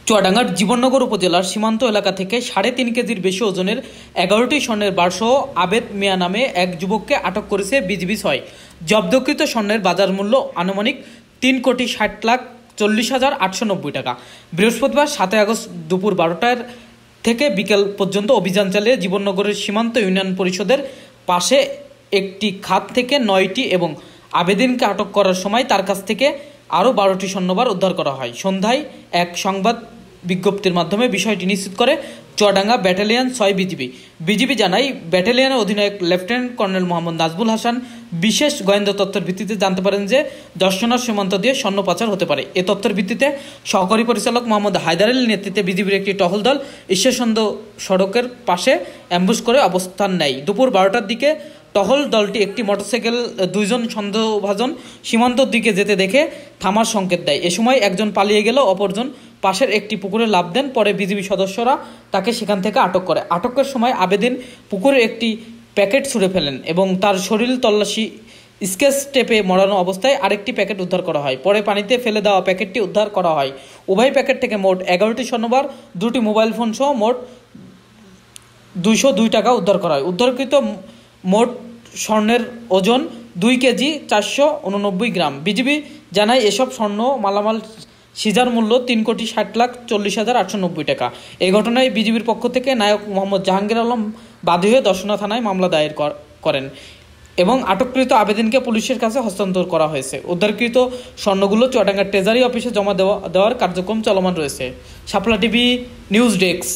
চুয়াডাঙ্গার জীবননগর উপজেলার সীমান্ত এলাকা থেকে ৩.৫ কেজির বেশি ওজনের ১১টি স্বর্ণের বারসহ আবেদ মিয়া নামে এক যুবককে আটক করেছে বিজিবি-৬। জব্দকৃত স্বর্ণের বাজার মূল্য আনুমানিক ৩,৬০,৪০,৮৯০ টাকা। বৃহস্পতিবার ৭ আগস্ট দুপুর ১২টার থেকে বিকেল পর্যন্ত অভিযান চালিয়ে জীবননগরের সীমান্ত ইউনিয়ন পরিষদের পাশে একটি খাত থেকে ৯টি এবং আবেদিনকে আটক করার সময় তার কাছ থেকে আরও ১২টি স্বর্ণবার উদ্ধার করা হয়। সন্ধ্যায় এক সংবাদ বিজ্ঞপ্তির মাধ্যমে বিষয়টি নিশ্চিত করে চুয়াডাঙ্গা ব্যাটালিয়ন ৬ বিজিবি জানায়, ব্যাটালিয়নের অধিনায়ক লেফটেন্যান্ট কর্নেল মোহাম্মদ নাজবুল হাসান বিশেষ গোয়েন্দা তথ্যের ভিত্তিতে জানতে পারেন যে দর্শনার সীমান্ত দিয়ে স্বর্ণ পাচার হতে পারে। এ তথ্যের ভিত্তিতে সহকারী পরিচালক মোহাম্মদ হায়দার আলীর নেতৃত্বে বিজিবির একটি টহল দল ঈশ্বরচন্দ্র সড়কের পাশে অ্যাম্বুশ করে অবস্থান নেয়। দুপুর ১২টার দিকে টহল দলটি একটি মোটরসাইকেল ২জন সন্দেহভাজন সীমান্তর দিকে যেতে দেখে থামার সংকেত দেয়। এ সময় একজন পালিয়ে গেল, অপরজন পাশের একটি পুকুরে লাফ দেন। পরে বিজিবি সদস্যরা তাকে সেখান থেকে আটক করে। আটকের সময় আবেদিন পুকুরে একটি প্যাকেট ছুঁড়ে ফেলেন এবং তার শরীর তল্লাশি স্কেচ টেপে মরানো অবস্থায় আরেকটি প্যাকেট উদ্ধার করা হয়। পরে পানিতে ফেলে দেওয়া প্যাকেটটি উদ্ধার করা হয়। উভয় প্যাকেট থেকে মোট ১১টি স্বর্ণবার, ২টি মোবাইল ফোন সহ মোট ২০২ টাকা উদ্ধার করা হয়। উদ্ধারকৃত মোট স্বর্ণের ওজন ২ কেজি ৪৮৯ গ্রাম। বিজিবি জানায়, এসব স্বর্ণ মালামাল সিজার মূল্য ৩,৬০,৪০,৮৯০ টাকা। এই ঘটনায় বিজিবির পক্ষ থেকে নায়ক মোহাম্মদ জাহাঙ্গীর আলম বাদী হয়ে দর্শনা থানায় মামলা দায়ের করেন এবং আটককৃত আবেদিনকে পুলিশের কাছে হস্তান্তর করা হয়েছে। উদ্ধারকৃত স্বর্ণগুলো চুয়াডাঙ্গা ট্রেজারি অফিসে জমা দেওয়ার কার্যক্রম চলমান রয়েছে। শাপলা টিভি নিউজ ডেস্ক।